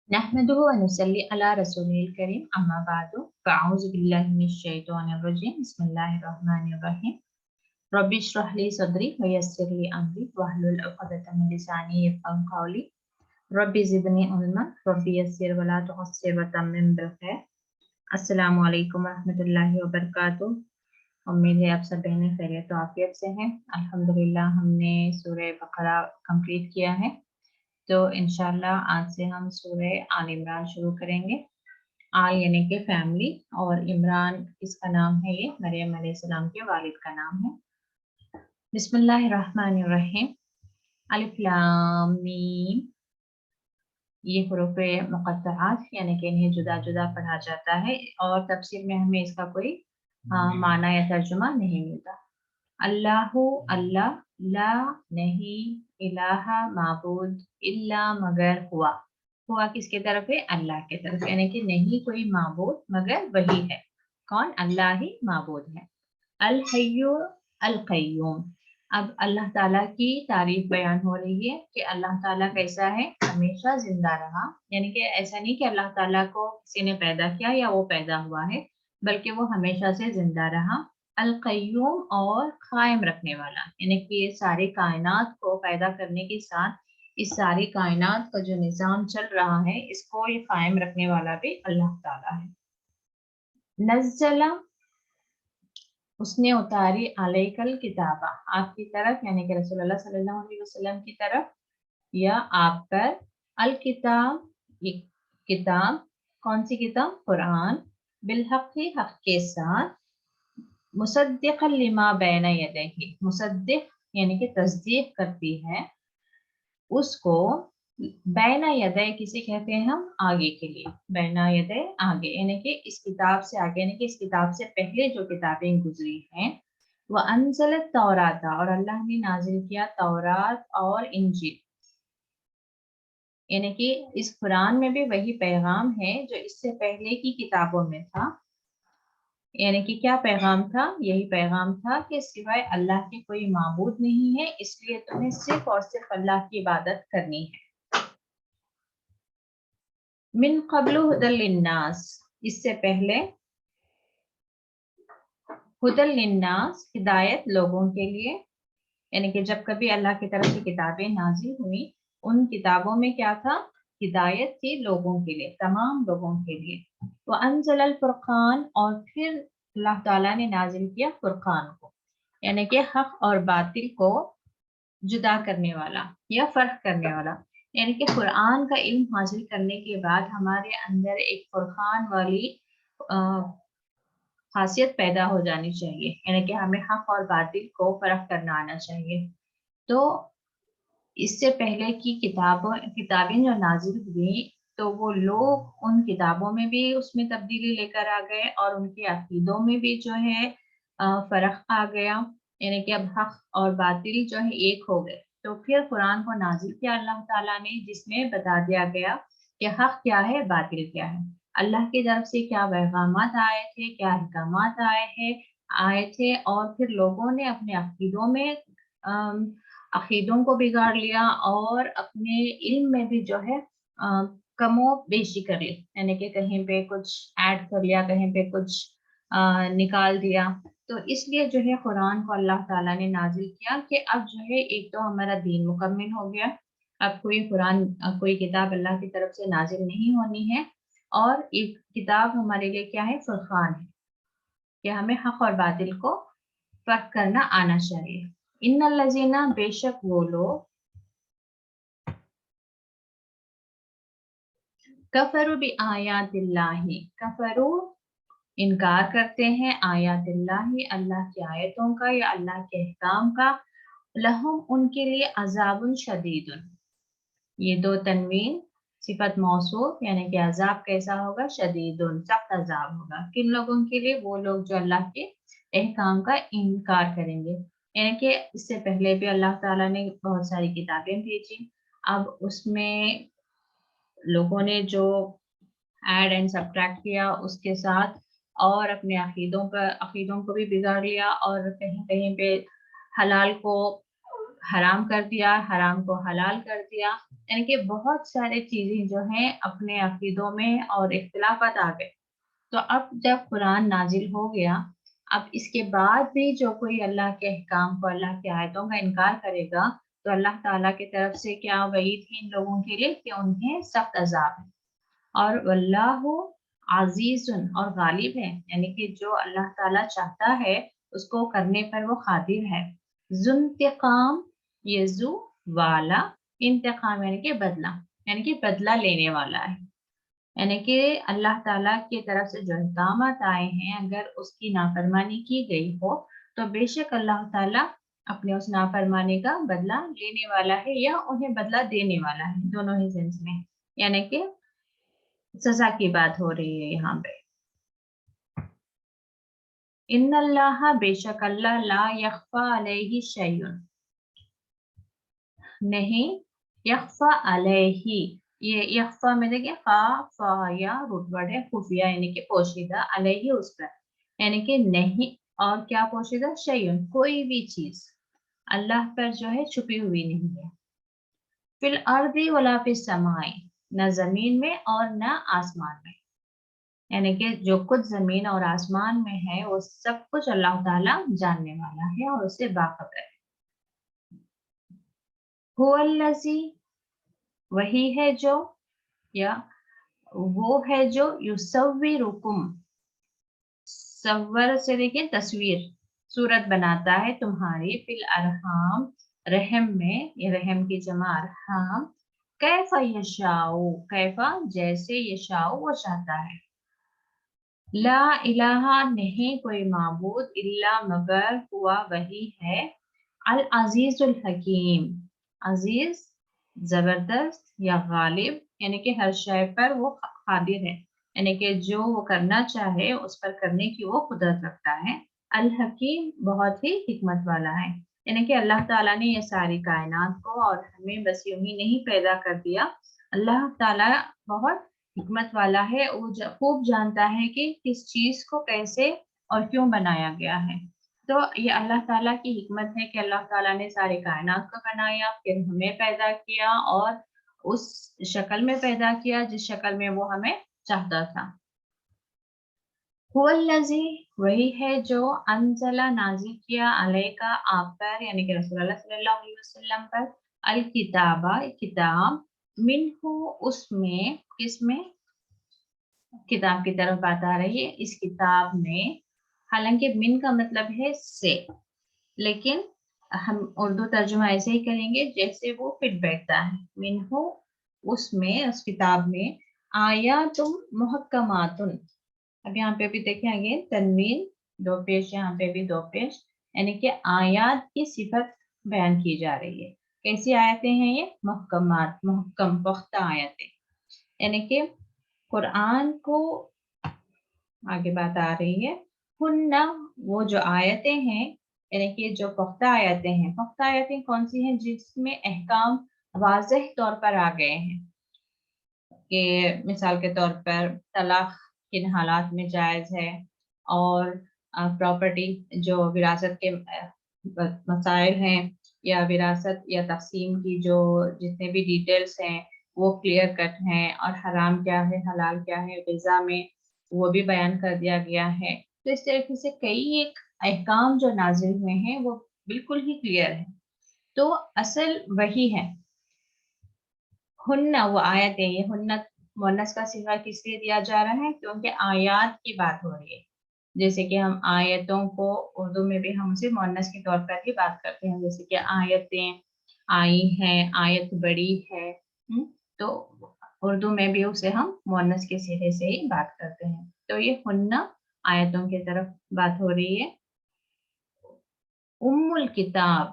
नहमदुहु व नुसल्ली अला रसूलिल करीम अम्मा बादु फ़अऊज़ु बिल्लाहि मिनश शैतानिर रजीम बिस्मिल्लाहिर रहमानिर रहीम रब्बि इश्रह ली सदरी व यस्सिर ली अमरी वहलुल उक़दतम मिन लिसानी यफ़क़हू क़ौली रब्बि ज़िदनी इल्मा रब्बि यस्सिर व ला तुअस्सिर व तम्मिम बिल खैर। अस्सलामु अलैकुम व रहमतुल्लाहि व बरकातुहू। उम्मीद है आप सब बहनें खैरियत और आफियत से हैं। अल्हम्दुलिल्लाह हमने सूरह बकरा कंप्लीट किया है, तो इंशाल्लाह आज से हम सूरह आल इमरान शुरू करेंगे। आल यानी कि फैमिली और इमरान किसका नाम है? ये मरियम अलैहिस्सलाम के वालिद का नाम है। बिस्मिल्लाहिर्रहमानिर्रहीम। अलिफ लाम मीम, ये हुरूफ मुक़त्तआत यानी कि इन्हें जुदा जुदा पढ़ा जाता है और तफसीर में हमें इसका कोई माना या तर्जुमा नहीं मिलता। अल्लाहु अल्लाह, ला नहीं, इलाहा माबूद, इल्ला मगर हुआ किसके तरफ है? अल्लाह के तरफ, यानी कि नहीं कोई माबूद मगर वही है। कौन? अल्लाह ही माबूद है। अल हय्यु अल क़य्यूम। अब अल्लाह ताला की तारीफ बयान हो रही है कि अल्लाह ताला कैसा है? हमेशा जिंदा रहा, यानी कि ऐसा नहीं कि अल्लाह ताला को किसी ने पैदा किया या वो पैदा हुआ है, बल्कि वो हमेशा से जिंदा रहा। अल क़य्यूम और कायम रखने वाला, यानी कि ये सारी कायनात को पैदा करने के साथ इस सारी कायनात का जो निज़ाम चल रहा है, इसको ये कायम रखने वाला भी अल्लाह ताला है। नज़्ज़ला, उसने उतारी, अलैकल किताबा, आपकी तरफ यानी कि रसूलुल्लाह सल्लल्लाहु अलैहि वसल्लम की तरफ या आप पर, अल किताब, ये किताब, कौन सी किताब? कुरान, बिलहक़, हक़ के साथ, मुसद्दिक़न लिमा बैन यदैहि, मुसद्दिक़ यानी कि तस्दीक करती है उसको, बैन यदै किसे कहते हैं हम? आगे के लिए, बैन यदै आगे, यानी कि इस किताब से आगे, यानी कि इस किताब से पहले जो किताबें गुजरी हैं। वह अनज़लत तौराता, और अल्लाह ने नाजिल किया तौरात और इंजील, यानी कि इस कुरान में भी वही पैगाम है जो इससे पहले की किताबों में था। यानी कि क्या पैगाम था? यही पैगाम था कि सिवाय अल्लाह के कोई माबूद नहीं है, इसलिए तुम्हें सिर्फ और सिर्फ अल्लाह की इबादत करनी है। मिन क़ब्लु हुदल लिन्नास, इससे पहले, हुदल लिन्नास, हिदायत लोगों के लिए, यानी कि जब कभी अल्लाह की तरफ से किताबें नाजिल हुई, उन किताबों में क्या था? हिदायत थी लोगों के लिए, तमाम लोगों के लिए। व अनज़लल फ़ुरक़ान, और फिर अल्लाह ताला ने नाजिल किया फ़ुरक़ान को, यानी कि हक और बातिल को जुदा करने वाला या फर्क करने वाला। यानी कि कुरान का इल्म हासिल करने के बाद हमारे अंदर एक फ़ुरक़ान वाली खासियत पैदा हो जानी चाहिए, यानी कि हमें हक और बातिल को फर्क करना आना चाहिए। तो इससे पहले की किताबें जो नाजिल हुई, तो वो लोग उन किताबों में भी उसमें तब्दीली लेकर आ गए और उनके अकीदों में भी जो है फ़र्क आ गया, यानी कि अब हक और बातिल जो है एक हो गए। तो फिर कुरान को नाजिल किया अल्लाह ताला ने, जिसमें बता दिया गया कि हक क्या है, बातिल क्या है, अल्लाह की तरफ से क्या पैगामात आए थे, क्या अहकामात आए थे, और फिर लोगों ने अपने अकीदों में अकीदों को बिगाड़ लिया और अपने इल्म में भी जो है कमो बेशी कर ली, यानी कि कहीं पे कुछ ऐड कर लिया, कहीं पे कुछ निकाल दिया। तो इसलिए जो है कुरान को अल्लाह ताला ने नाजिल किया कि अब जो है एक तो हमारा दीन मुकम्मिल हो गया, अब कोई किताब अल्लाह की तरफ से नाजिल नहीं होनी है, और एक किताब हमारे लिए क्या है? फुरकान है, कि हमें हक और बातिल को फर्क करना आना चाहिए। इन्नल्लज़ीना, बेशक वो लोग, कफरू बि आयातिल्लाहि, कफरू इनकार करते हैं, आयातिल्लाहि, अल्लाह की आयतों का या अल्लाह के अहकाम का, लहुम, उनके लिए, अज़ाबुन शदीदुन, ये दो तनवीन सिफत मौसूफ, यानी कि अजाब कैसा होगा? शदीदुन, सख्त अजाब होगा। किन लोगों के लिए? वो लोग जो अल्लाह के अहकाम का इनकार करेंगे। यानी कि इससे पहले भी अल्लाह ताला ने बहुत सारी किताबें भेजी, अब उसमें लोगों ने जो ऐड एंड सब्ट्रैक्ट किया उसके साथ, और अपने अकीदों को भी बिगाड़ लिया, और कहीं कहीं पे हलाल को حرام کر دیا، حرام کو حلال کر دیا، یعنی کہ بہت سارے چیزیں جو ہیں اپنے عقیدوں میں اور اختلافات آ گئے۔ تو اب جب قرآن نازل ہو گیا، اب اس کے بعد بھی جو کوئی اللہ کے احکام کو، اللہ کی آیتوں کا انکار کرے گا، تو اللہ تعالیٰ کی طرف سے کیا وعید ہے ان لوگوں کے لیے کہ انہیں سخت عذاب ہے۔ اور واللہ عزیز اور غالب ہے، یعنی کہ جو اللہ تعالیٰ چاہتا ہے اس کو کرنے پر وہ قادر ہے۔ ذو انتقام، یہ ذو والا، انتقام یعنی کہ بدلہ، یعنی کہ بدلہ لینے والا ہے، یعنی کہ اللہ تعالیٰ کی طرف سے جو احکامات آئے ہیں اگر اس کی نافرمانی کی گئی ہو تو بے شک اللہ تعالیٰ اپنے اس نافرمانی کا بدلہ لینے والا ہے یا انہیں بدلہ دینے والا ہے، دونوں ہی سینس میں، یعنی کہ سزا کی بات ہو رہی ہے یہاں پہ۔ ان اللہ، بے شک اللہ، لا یخفی علیہ شیء، نہیں یخفی علیہ، یہ یخفا میں دیکھیں خا فا یا روٹ ورڈ ہے، خفیہ یعنی کہ پوشیدہ، علیہ اس پر، یعنی کہ نہیں، اور کیا پوشیدہ، شیء کوئی بھی چیز اللہ پر جو ہے چھپی ہوئی نہیں ہے، فی الارض ولا فی السماء، نہ زمین میں اور نہ آسمان میں، یعنی کہ جو کچھ زمین اور آسمان میں ہے وہ سب کچھ اللہ تعالیٰ جاننے والا ہے اور اس سے باخبر ہے۔ هو الذی، وہی ہے جو، یا وہ ہے جو، یصورکم، صور سے دیکھیں تصویر، صورت بناتا ہے تمہاری، فی الارحام، رحم میں، یہ رحم کی جمع ارحام، کیف یشاء، کیف جیسے، یشاء وہ چاہتا ہے، لا الہ نہیں کوئی معبود الا مگر ہوا وہی ہے، العزیز الحکیم، عزیز زبردست یا غالب، یعنی کہ ہر شے پر وہ قادر ہے، یعنی کہ جو وہ کرنا چاہے اس پر کرنے کی وہ قدرت رکھتا ہے، الحکیم بہت ہی حکمت والا ہے، یعنی کہ اللہ تعالیٰ نے یہ ساری کائنات کو اور ہمیں بس یوں ہی نہیں پیدا کر دیا، اللہ تعالیٰ بہت حکمت والا ہے، وہ خوب جانتا ہے کہ کس چیز کو کیسے اور کیوں بنایا گیا ہے۔ تو یہ اللہ تعالیٰ کی حکمت ہے کہ اللہ تعالیٰ نے ساری کائنات کو بنایا، پھر ہمیں پیدا کیا اور اس شکل میں پیدا کیا جس شکل میں وہ ہمیں چاہتا تھا۔ هو الذی، وہی ہے جو، انزل نازل کیا، علیک آپ پر، یعنی کہ رسول اللہ صلی اللہ علیہ وسلم پر، الکتاب کتاب، منہ اس میں، کس میں، کتاب کی طرف بات آ رہی ہے، اس کتاب میں، حالانکہ من کا مطلب ہے سے، لیکن ہم اردو ترجمہ ایسے ہی کریں گے جیسے وہ فٹ بیٹھتا ہے، منہ اس میں، اس کتاب میں، آیات محکمات، اب یہاں پہ بھی دیکھیں گے تنوین دو پیش، یہاں پہ بھی دو پیش، یعنی کہ آیات کی صفت بیان کی جا رہی ہے، کیسی آیتیں ہیں یہ، محکمات، محکم پختہ آیتیں، یعنی کہ قرآن کو، آگے بات آ رہی ہے، ہن وہ جو آیتیں ہیں، یعنی کہ جو پختہ آیتیں ہیں، پختہ آیتیں کون سی ہیں، جس میں احکام واضح طور پر آ گئے ہیں، کہ مثال کے طور پر طلاق کن حالات میں جائز ہے، اور پراپرٹی جو وراثت کے مسائل ہیں، یا وراثت یا تقسیم کی جو جتنے بھی ڈیٹیلز ہیں وہ کلیئر کٹ ہیں، اور حرام کیا ہے حلال کیا ہے غذا میں وہ بھی بیان کر دیا گیا ہے، تو اس طریقے سے کئی ایک احکام جو نازل ہوئے ہیں وہ بالکل ہی کلیئر ہیں، تو اصل وہی ہے، ہن وہ آیتیں، یہ ہن مؤنث کا صیغہ کس لیے دیا جا رہا ہے، کیونکہ آیات کی بات ہو رہی ہے، جیسے کہ ہم آیتوں کو اردو میں بھی ہم اسے مؤنث کے طور پر ہی بات کرتے ہیں، جیسے کہ آیتیں آئی ہیں، آیت بڑی ہے، تو اردو میں بھی اسے ہم مؤنث کے صیغے سے ہی بات کرتے ہیں، تو یہ ہن آیتوں کی طرف بات ہو رہی ہے۔ ام الکتاب،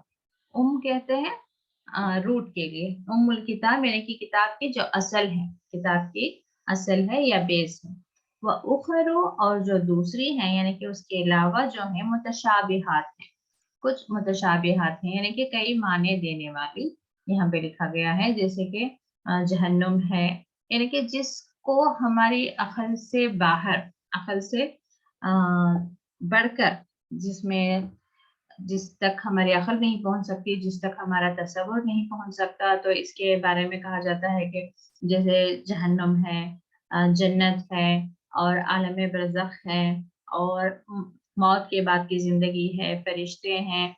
ام کہتے ہیں روٹ کے لیے، ام الکتاب یعنی کہ کتاب کی جو اصل ہے، کتاب کی اصل ہے یا بیس ہے، وہ اخرو اور جو دوسری ہیں یعنی کہ اس کے علاوہ جو ہیں متشابہات ہیں، کچھ متشابہات ہیں یعنی کہ کئی معنی دینے والی، یہاں پہ لکھا گیا ہے، جیسے کہ جہنم ہے، یعنی کہ جس کو ہماری عقل سے باہر، عقل سے بڑھ کر، جس میں जिस तक हमारी अक्ल नहीं पहुंच सकती, जिस तक हमारा तसव्वुर नहीं पहुंच सकता, तो इसके बारे में कहा जाता है कि जैसे जहन्नुम है, जन्नत है, और आलम बरज़ख है, और मौत के बाद की जिंदगी है, फरिश्ते हैं।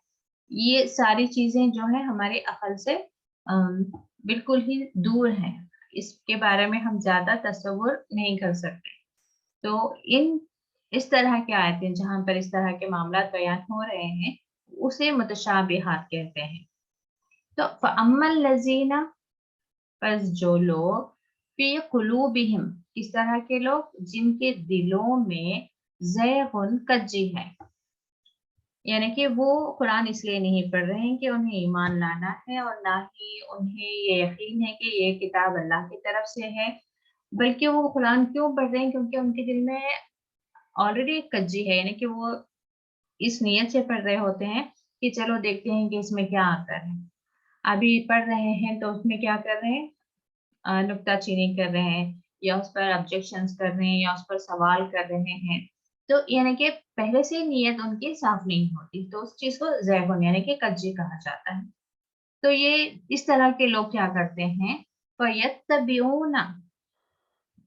ये सारी चीजें जो है हमारी अक्ल से बिल्कुल ही दूर हैं। इसके बारे में हम ज्यादा तसव्वुर नहीं कर सकते। तो इस तरह की आयतें जहां पर इस तरह के मामला बयान हो रहे हैं, उसे मुतशाबिहात कहते हैं। तो फअम्मल लजीना, बस जो लोग फी कुलूबिहिम, इस तरह के लोग जिनके दिलों में ज़ैगुन, कज्जी है, यानी कि वो कुरान इसलिए नहीं पढ़ रहे हैं कि उन्हें ईमान लाना है, और ना ही उन्हें ये यकीन है कि ये किताब अल्लाह की तरफ से है, बल्कि वो कुरान क्यों पढ़ रहे हैं, क्योंकि उनके दिल में ऑलरेडी एक कज्जी है, यानी कि वो इस नियत से पढ़ रहे होते हैं कि चलो देखते हैं कि इसमें क्या आता है। अभी पढ़ रहे हैं तो उसमें क्या कर रहे हैं, नुक्ताचीनी कर रहे हैं, या उस पर ऑब्जेक्शंस कर रहे हैं, या उस पर सवाल कर रहे हैं। तो यानी कि पहले से नियत उनकी साफ नहीं होती, तो उस चीज को ज़ैगुन यानी कि कज्जी कहा जाता है। तो ये इस तरह के लोग क्या करते हैं, फयत्तबिऊना,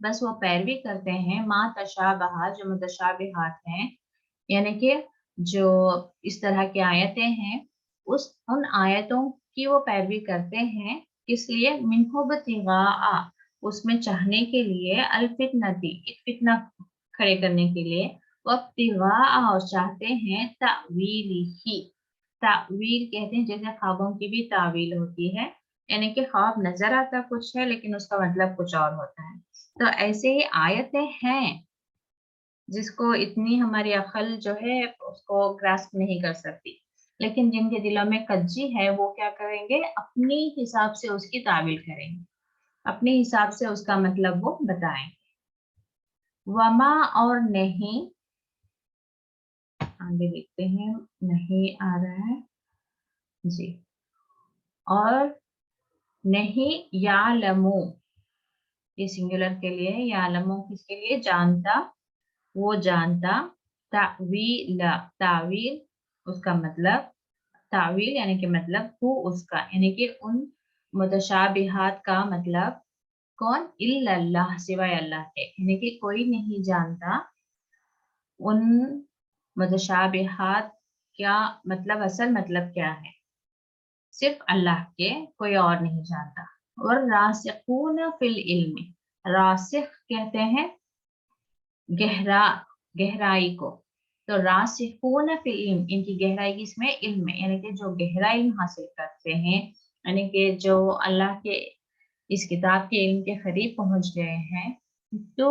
बस वो पैरवी करते हैं, मा तशाबहा, जो मुतशाबिहात हैं, यानी कि जो इस तरह की आयतें हैं, उस उन आयतों की वो पैरवी करते हैं। किस लिए, मिन्हु बतिगाआ, उसमें चाहने के लिए, अल फितनती, एक फितना खड़े करने के लिए, वब्तिगाआ, और चाहते हैं, तावीली ही, तावील कहते हैं जैसे ख्वाबों की भी तावील होती है, यानी कि ख्वाब नजर आता कुछ है लेकिन उसका मतलब कुछ और होता है। तो ऐसे ही आयतें हैं जिसको इतनी हमारी अक्ल जो है उसको ग्रास्प नहीं कर सकती, लेकिन जिनके दिलों में कज्जी है वो क्या करेंगे, अपने हिसाब से उसकी तावील करेंगे, अपने हिसाब से उसका मतलब वो बताएंगे। वमा, और नहीं, आगे देखते हैं, नहीं आ रहा है जी, और नहीं यालमू, ये सिंगुलर के लिए है, यालमू किसके लिए, जानता, वो जानता, तावील, तावील उसका मतलब, तावील यानी कि मतलब वो उसका, यानी कि उन मुतशाबिहात का मतलब, कौन, इल्लल्लाह, सिवाय अल्लाह के, यानी कि कोई नहीं जानता उन मुतशाबिहात क्या मतलब, असल मतलब क्या है, सिर्फ अल्लाह के, कोई और नहीं जानता। और रासिखून फिल इल्म, रासिख कहते हैं गहरा, गहराई को, तो रासिखून फिल इल्म, इनकी गहराई किसमें, इल्म में, यानी कि जो गहरा इल्म हासिल करते हैं, यानी कि जो अल्लाह के इस किताब के इल्म के करीब पहुंच गए हैं, तो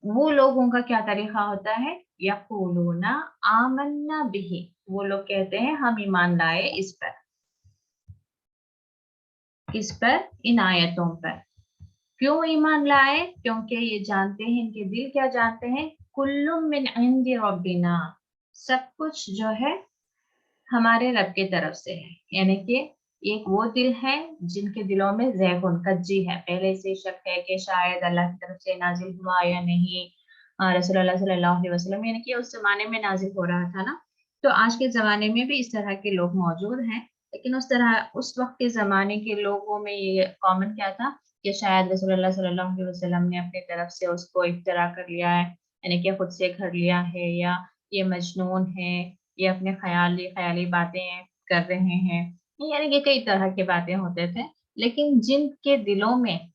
वो लोगों का क्या तरीका होता है, यक़ूलूना आमन्ना बिही, वो लोग कहते हैं हम ईमान लाए इस पर, किस पर, इन आयतों पर। क्यों ईमान लाए, क्योंकि ये जानते हैं, इनके दिल क्या जानते हैं, कुल्लुम मिन इंदी रब्बिना, सब कुछ जो है हमारे रब की तरफ से है, यानी कि एक वो दिल है जिनके दिलों में ज़ैगुन, कज्जी है, पहले से शक है कि शायद अल्लाह की तरफ से नाजिल हुआ या नहीं, रसूलुल्लाह सल्लल्लाहु अलैहि वसल्लम, यानी कि उस जमाने में नाजिल हो रहा था ना, तो आज के जमाने में भी इस तरह के लोग मौजूद हैं, लेकिन उस वक्त के जमाने के लोगों में ये कॉमन क्या था कि शायद रसूलुल्लाह सल्लल्लाहु अलैहि वसल्लम ने अपनी तरफ से उसको इफ्तरा कर लिया है, यानी कि खुद से कर लिया है, या ये मजनून है, ये अपने ख्याली ख्याली बातें कर रहे हैं, यानी कि कई तरह की बातें होते थे। लेकिन जिनके दिलों में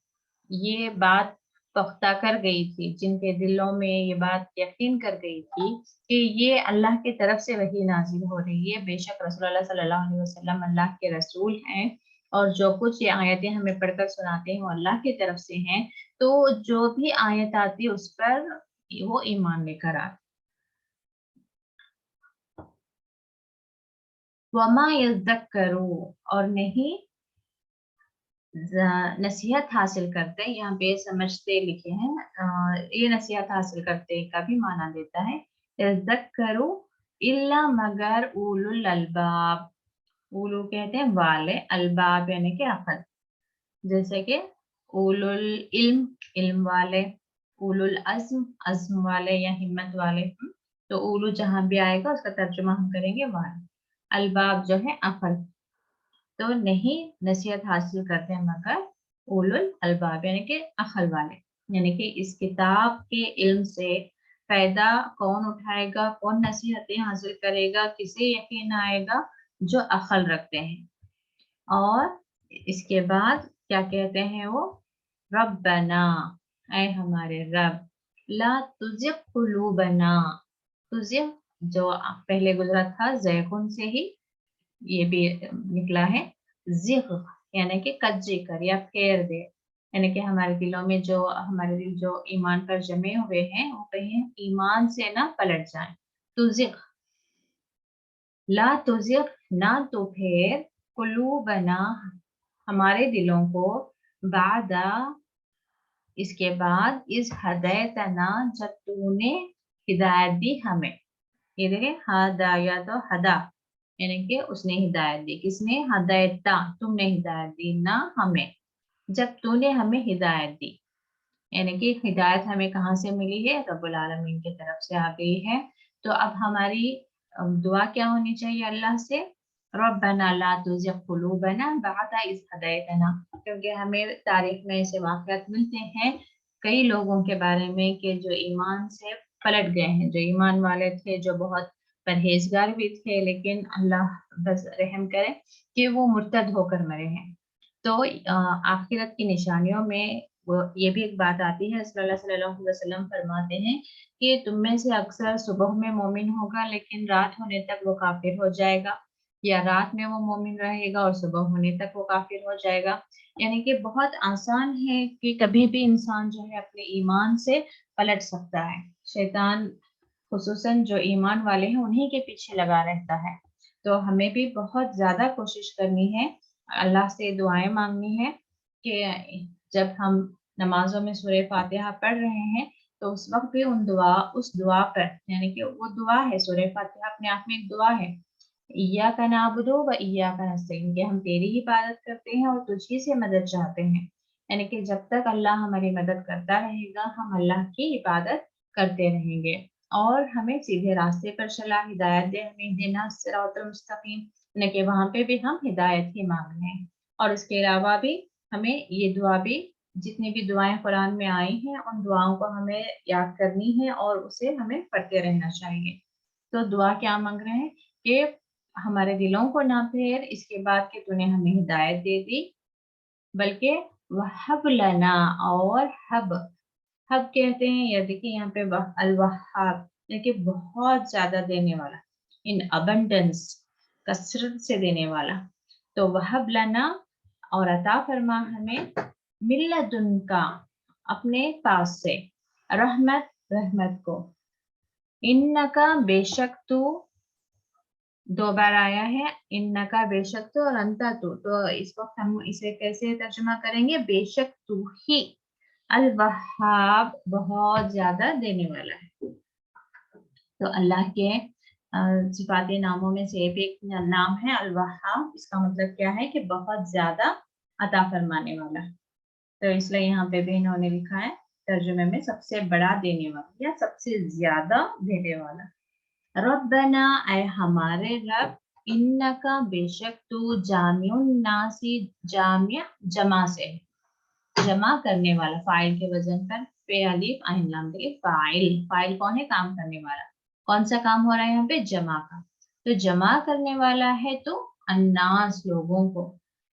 ये बात पुख्ता कर गई थी, जिनके दिलों में ये बात यकीन कर गई थी कि ये अल्लाह की तरफ से वही नाजिल हो रही है, बेशक रसूलुल्लाह सल्लल्लाहु अलैहि वसल्लम अल्लाह के रसूल हैं, और जो कुछ ये आयतें हमें पढ़कर सुनाते हैं वो अल्लाह की तरफ से हैं, तो जो भी आयत आती है उस पर वो ईमान लेकर आते। वमा यज़्ज़करू, और नहीं नसीहत हासिल करते, यहाँ पे समझते लिखे हैं, ये नसीहत हासिल करते का भी माना देता है, यज़्ज़करू इल्ला, मगर उलुल अलबाब, उलू कहते हैं वाले, अलबाब यानी कि अक्ल, जैसे कि उलुल इल्म, इल्म वाले, उलुल अज़्म, अज़्म वाले या हिम्मत वाले, तो उलू जहां भी आएगा उसका तर्जुमा हम करेंगे वाले। अलबाब जो है अकल, तो नहीं नसीहत हासिल करते हैं मगर उलुल अलबाब यानी कि अकल वाले। यानी कि इस किताब के इल्म से फायदा कौन उठाएगा, कौन नसीहतें हासिल करेगा, किसे यकीन आएगा? जो अकल रखते हैं। और इसके बाद क्या कहते हैं वो? रब्बना, ऐ हमारे रब, ला तुज़िग़ क़ुलूबना, तुज़िग़ जो पहले गुजरा था ज़ैगुन से ही ये भी निकला है, ज़िग़ यानी कि कज्जी कर या फेर दे, यानी कि हमारे दिलों में जो हमारे दिल जो ईमान पर जमे हुए हैं वो कहीं ईमान से ना पलट जाएं। तुज़िग़, ला तुज़िग़ ना तो फेर, क़ुलूबना हमारे दिलों को, बादा इसके बाद, इस हदैतना जब तूने हिदायत दी हमें। ये देखें हदाया तो हदा यानी कि उसने हिदायत दी, किसने? हदैता, तुमने हिदायत दी ना हमें, जब तूने हमें हिदायत दी। यानी कि हिदायत हमें कहाँ से मिली है? रब्बुल आलमीन की तरफ से आ गई है। तो अब हमारी दुआ क्या होनी चाहिए अल्लाह से? रब्बना ला तुज़िग़ क़ुलूबना बअदा इज़ हदैतना, क्योंकि हमें तारीख में ऐसे वाक़यात मिलते हैं कई लोगों के बारे में कि जो ईमान से पलट गए हैं, जो ईमान वाले थे, जो बहुत परहेजगार भी थे, लेकिन अल्लाह बस रहम करे कि वो मुर्तद होकर मरे हैं। तो आखिरत की निशानियों में वो ये भी एक बात आती है, सल्लल्लाहु अलैहि वसल्लम फरमाते हैं कि तुम में से अक्सर सुबह में मोमिन होगा लेकिन रात होने तक वो काफिर हो जाएगा, या रात में वो मोमिन रहेगा और सुबह होने तक वो काफिर हो जाएगा। यानी कि बहुत आसान है कि कभी भी इंसान जो है अपने ईमान से पलट सकता है। शैतान खुसूसन जो ईमान वाले हैं उन्हीं के पीछे लगा रहता है। तो हमें भी बहुत ज़्यादा कोशिश करनी है, अल्लाह से दुआएं मांगनी है कि जब हम नमाज़ों में सूरह फातिहा पढ़ रहे हैं तो उस वक़्त भी उस दुआ पर, यानी कि वो दुआ है, सूरह फातिहा अपने आप में एक दुआ है। इय्याका नअबुदु व इय्याका नस्तईन, कि हम तेरी ही इबादत करते हैं और तुझी से मदद चाहते हैं। यानी कि जब तक अल्लाह हमारी मदद करता रहेगा हम अल्लाह की इबादत करते रहेंगे और हमें सीधे रास्ते पर चला, हिदायत दे हमें, इहदिना सिरातल मुस्तकीम, यानी कि वहाँ पे भी हम हिदायत ही मांग रहे हैं। और इसके अलावा भी हमें ये दुआ भी, जितनी भी दुआएं कुरान में आई हैं उन दुआओं को हमें याद करनी है और उसे हमें पढ़ते रहना चाहिए। तो दुआ क्या मांग रहे हैं कि हमारे दिलों को ना फेर, इसके बाद कि तूने हमें हिदायत दे दी, बल्कि वहब लना, और हब हब कहते हैं, या देखिए यहाँ पे अल वहाब, यानी बहुत ज्यादा देने वाला, इन अबंडेंस, कसरत से देने वाला। तो वहब लना, और अता फरमा हमें, मिल्लदुन का, अपने पास से, रहमत, रहमत को, इन्नका बेशक तू, दो बार आया है इन्नका बेशक तू और अंता तू, तो इस वक्त हम इसे कैसे तर्जुमा करेंगे? बेशक तू ही अल वहाब, बहुत ज्यादा देने वाला है। तो अल्लाह के सिफाती नामों में से एक नाम है अल वहाब। इसका मतलब क्या है? कि बहुत ज्यादा अता फरमाने वाला। तो इसलिए यहाँ पे भी इन्होंने लिखा है तर्जुमे में सबसे बड़ा देने वाला या सबसे ज्यादा देने वाला। रब्बना, ऐ हमारे रब, इन्नका बेशक तू, जामिउन नासी, जामिया जमा से, जमा करने वाला, फाइल के वजन पर पे अलिफ आइन लाम देखिए, फाइल, फाइल कौन है? काम करने वाला। कौन सा काम हो रहा है यहाँ पे? जमा का। तो जमा करने वाला है तो अन्नास, लोगों को,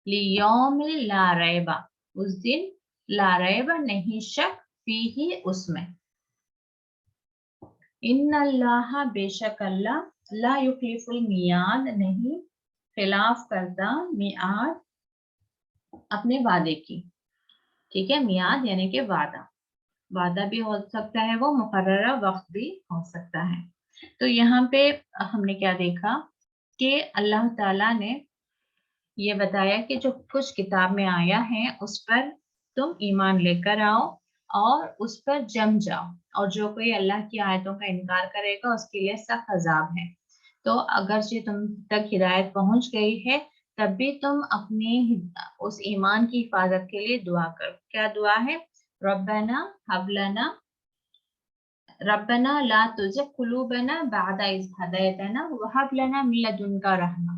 लियौमिल ला रैबा, उस दिन ला रैबा, नहीं शक, फीही, उसमें, इन्नल्लाह, बेशक अल्लाह, ला युखलिफुल मियाद, नहीं खिलाफ करता, मियाद, अपने वादे की। ठीक है, मियाद यानी कि वादा, वादा भी हो सकता है, वो मुकर्ररा वक्त भी हो सकता है। तो यहाँ पे हमने क्या देखा कि अल्लाह ताला ने ये बताया कि जो कुछ किताब में आया है उस पर तुम ईमान लेकर आओ और उस पर जम जाओ, और जो कोई अल्लाह की आयतों का इनकार करेगा उसके लिए सख्त अजाब है। तो अगर ये तुम तक हिदायत पहुंच गई है तब भी तुम अपने उस ईमान की हिफाजत के लिए दुआ करो। क्या दुआ है? रब्बना हब लना रब्बना ला तुज़िग़ क़ुलूबना बअद इज़ हदैतना वहब लना मिन लदुनका रहमा।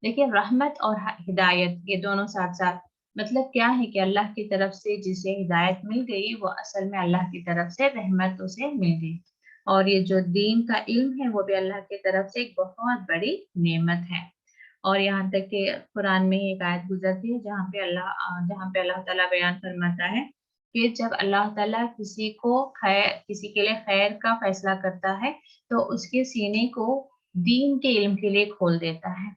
देखिए रहमत और हिदायत ये दोनों साथ साथ, मतलब क्या है कि अल्लाह की तरफ से जिसे हिदायत मिल गई वो असल में अल्लाह की तरफ से रहमत उसे मिल गई, और ये जो दीन का इल्म है वो भी अल्लाह की तरफ से एक बहुत बड़ी नेमत है। और यहाँ तक कि कुरान में एक आयत गुजरती है जहाँ पे अल्लाह ताला बयान फरमाता है कि जब अल्लाह ताला किसी के लिए खैर का फैसला करता है तो उसके सीने को दीन के इल्म के लिए खोल देता है।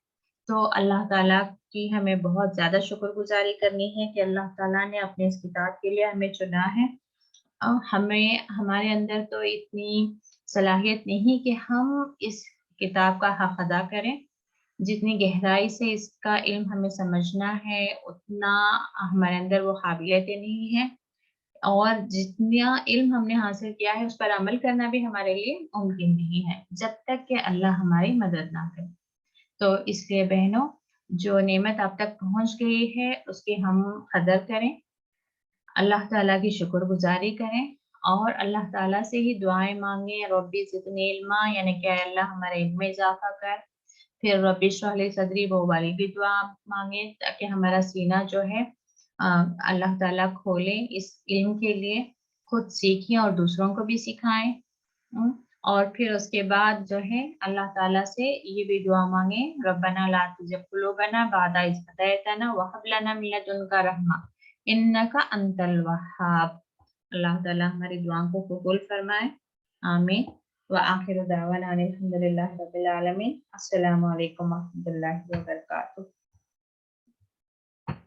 तो अल्लाह ताला की हमें बहुत ज़्यादा शुक्रगुज़ारी करनी है कि अल्लाह ताला ने अपने इस किताब के लिए हमें चुना है। हमें हमारे अंदर तो इतनी सलाहियत नहीं कि हम इस किताब का हक़ अदा करें। जितनी गहराई से इसका इल्म हमें समझना है, उतना हमारे अंदर वो काबिलियतें नहीं है, और जितना इल्म हमने हासिल किया है, उस पर अमल करना भी हमारे लिए मुमकिन नहीं है, जब तक कि अल्लाह हमारी मदद ना करे। तो इसलिए बहनों, जो नेमत आप तक पहुँच गई है, उसकी हम कदर करें, अल्लाह ताला की शुक्रगुज़ारी करें और अल्लाह ताला से ही दुआएँ माँगे, रब्बी ज़िदनी इल्मा, यानी कि अल्लाह हमारे इल्म में इज़ाफ़ा कर। फिर रब्बि इश्रह ली सदरी, वो वाली भी दुआ माँगे ताकि हमारा सीना जो है अल्लाह ताला खोले इस इल्म के लिए, खुद सीखें और दूसरों को भी सिखाएँ। और फिर उसके बाद जो है अल्लाह ताला से ये भी दुआ माँगे, रब्बना ला तुज़िग़ क़ुलूबना बअद इज़ हदैतना व हब लना मिन लदुनका रहमा इन्नका अंतल वह्हाब। अल्लाह ताला हमारी दुआओं को कबूल फरमाए। आमीन। व आखिरु दावाना अनिल हम्दुलिल्लाहि रब्बिल आलमीन। अस्सलामु अलैकुम व रहमतुल्लाहि व बरकातुहू।